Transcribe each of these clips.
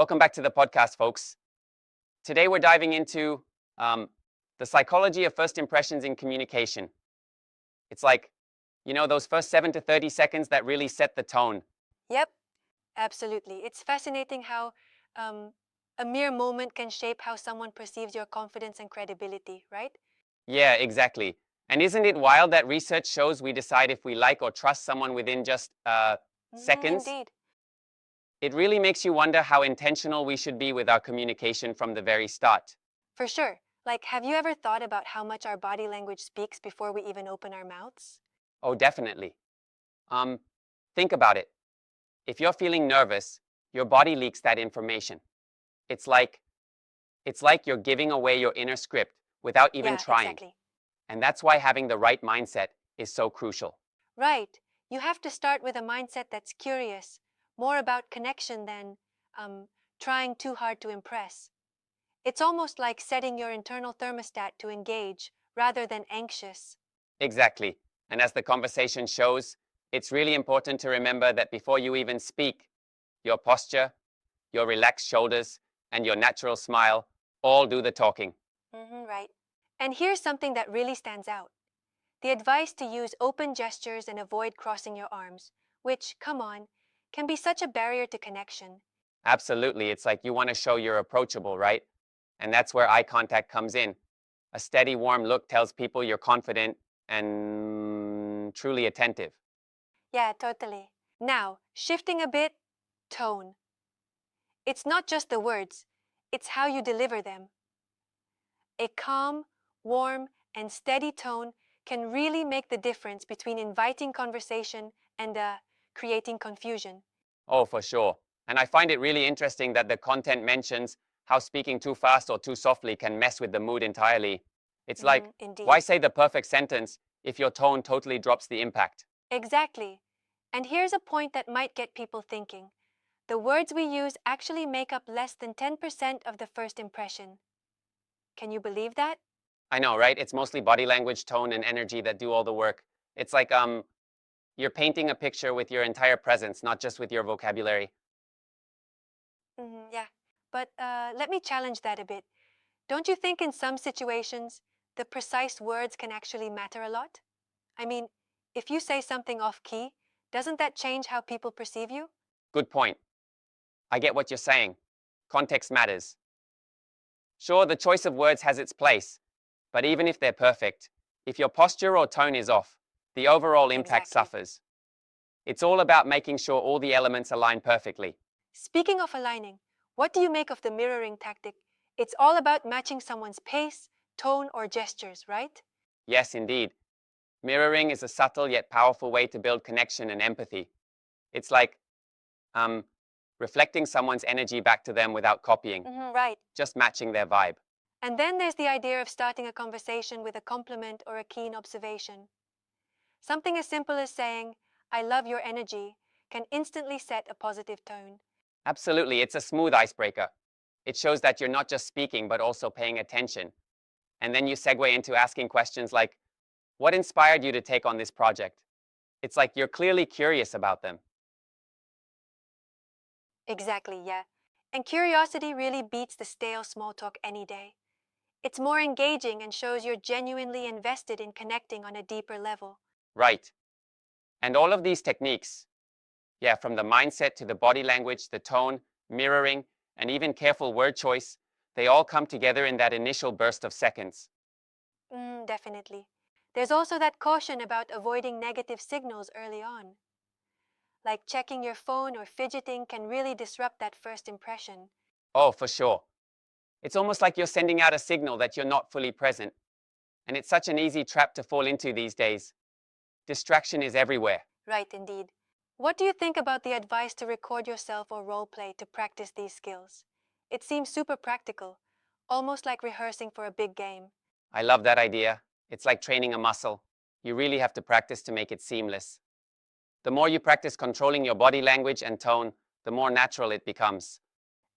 Welcome back to the podcast, folks. Today we're diving into the psychology of first impressions in communication. It's like, those first 7 to 30 seconds that really set the tone. Yep, absolutely. It's fascinating how um, a mere moment can shape how someone perceives your confidence and credibility, right? Yeah, exactly. And isn't it wild that research shows we decide if we like or trust someone within just seconds? Indeed. It really makes you wonder how intentional we should be with our communication from the very start. For sure. Like, have you ever thought about how much our body language speaks before we even open our mouths? Oh, definitely. Um, think about it. If you're feeling nervous, your body leaks that information. It's like you're giving away your inner script without even Yeah, trying. exactly. And that's why having the right mindset is so crucial. Right. You have to start with a mindset that's curious, more about connection than um, trying too hard to impress. It's almost like setting your internal thermostat to engage rather than anxious. Exactly. And as the conversation shows, it's really important to remember that before you even speak, your posture, your relaxed shoulders, and your natural smile all do the talking. Right. And here's something that really stands out. The advice to use open gestures and avoid crossing your arms, which, come on, can be such a barrier to connection. Absolutely. It's like you want to show you're approachable, right? And that's where eye contact comes in. A steady, warm look tells people you're confident and truly attentive. Yeah, totally. Now, shifting a bit, tone. It's not just the words, it's how you deliver them. A calm, warm, and steady tone can really make the difference between inviting conversation and creating confusion. Oh, for sure. And I find it really interesting that the content mentions how speaking too fast or too softly can mess with the mood entirely. It's like, why Indeed. say the perfect sentence if your tone totally drops the impact? Exactly. And here's a point that might get people thinking. The words we use actually make up less than 10% of the first impression. Can you believe that? I know, right? It's mostly body language, tone, and energy that do all the work. It's like you're painting a picture with your entire presence, not just with your vocabulary. Yeah. But let me challenge that a bit. Don't you think in some situations the precise words can actually matter a lot? I mean, if you say something off key, doesn't that change how people perceive you? Good point. I get what you're saying. Context matters. Sure, the choice of words has its place, but even if they're perfect, if your posture or tone is off, the overall impact Exactly. suffers. It's all about making sure all the elements align perfectly. Speaking of aligning, what do you make of the mirroring tactic? It's all about matching someone's pace, tone, or gestures, right? Yes, indeed. Mirroring is a subtle yet powerful way to build connection and empathy. It's like um, reflecting someone's energy back to them without copying, Right. just matching their vibe. And then there's the idea of starting a conversation with a compliment or a keen observation. Something as simple as saying, I love your energy, can instantly set a positive tone. Absolutely, it's a smooth icebreaker. It shows that you're not just speaking, but also paying attention. And then you segue into asking questions like, what inspired you to take on this project? It's like you're clearly curious about them. Exactly, yeah. And curiosity really beats the stale small talk any day. It's more engaging and shows you're genuinely invested in connecting on a deeper level. Right. And all of these techniques, yeah, from the mindset to the body language, the tone, mirroring, and even careful word choice, they all come together in that initial burst of seconds. Definitely. There's also that caution about avoiding negative signals early on. Like checking your phone or fidgeting can really disrupt that first impression. Oh, for sure. It's almost like you're sending out a signal that you're not fully present. And it's such an easy trap to fall into these days. Distraction is everywhere. Right, indeed. What do you think about the advice to record yourself or role play to practice these skills? It seems super practical, almost like rehearsing for a big game. I love that idea. It's like training a muscle. You really have to practice to make it seamless. The more you practice controlling your body language and tone, the more natural it becomes.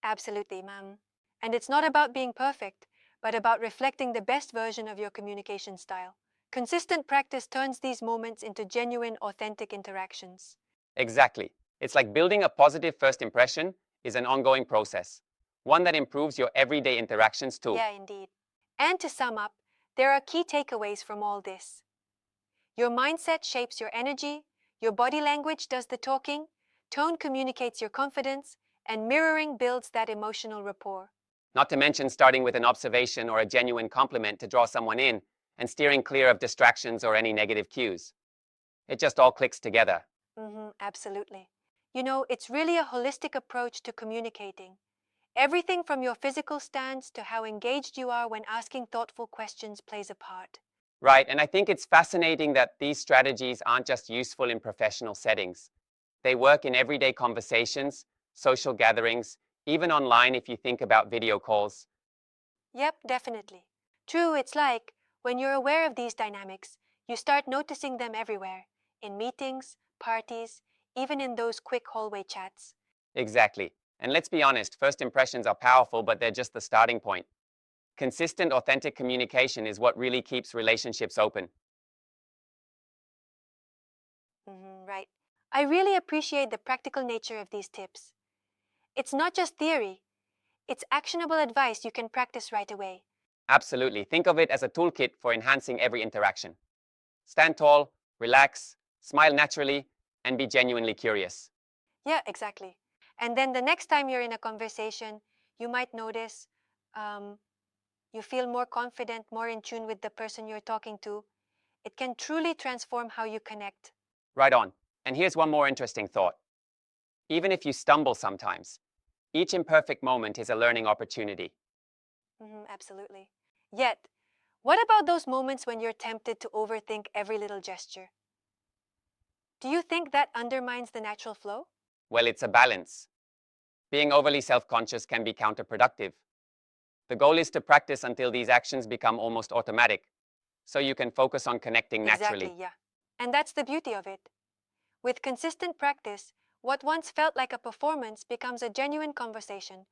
Absolutely, ma'am. And it's not about being perfect, but about reflecting the best version of your communication style. Consistent practice turns these moments into genuine, authentic interactions. Exactly. It's like building a positive first impression is an ongoing process, one that improves your everyday interactions too. Yeah, indeed. And to sum up, there are key takeaways from all this. Your mindset shapes your energy, your body language does the talking, tone communicates your confidence, and mirroring builds that emotional rapport. Not to mention starting with an observation or a genuine compliment to draw someone in and steering clear of distractions or any negative cues. It just all clicks together. Absolutely. You know, it's really a holistic approach to communicating. Everything from your physical stance to how engaged you are when asking thoughtful questions plays a part. Right, and I think it's fascinating that these strategies aren't just useful in professional settings. They work in everyday conversations, social gatherings, even online if you think about video calls. Yep, definitely. True, it's like when you're aware of these dynamics, you start noticing them everywhere in meetings, parties, even in those quick hallway chats. Exactly. And let's be honest, first impressions are powerful, but they're just the starting point. Consistent, authentic communication is what really keeps relationships open. Right. I really appreciate the practical nature of these tips. It's not just theory, it's actionable advice you can practice right away. Absolutely. Think of it as a toolkit for enhancing every interaction. Stand tall, relax, smile naturally, and be genuinely curious. Yeah, exactly. And then the next time you're in a conversation, you might notice um, you feel more confident, more in tune with the person you're talking to. It can truly transform how you connect. Right on. And here's one more interesting thought. Even if you stumble sometimes, each imperfect moment is a learning opportunity. Absolutely. Yet, what about those moments when you're tempted to overthink every little gesture? Do you think that undermines the natural flow? Well, it's a balance. Being overly self conscious can be counterproductive. The goal is to practice until these actions become almost automatic, so you can focus on connecting Exactly, naturally. yeah. And that's the beauty of it. With consistent practice, what once felt like a performance becomes a genuine conversation,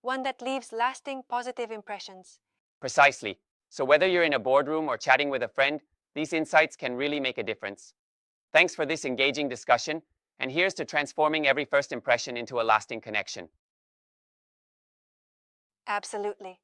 one that leaves lasting positive impressions. Precisely. So, whether you're in a boardroom or chatting with a friend, these insights can really make a difference. Thanks for this engaging discussion, and here's to transforming every first impression into a lasting connection. Absolutely.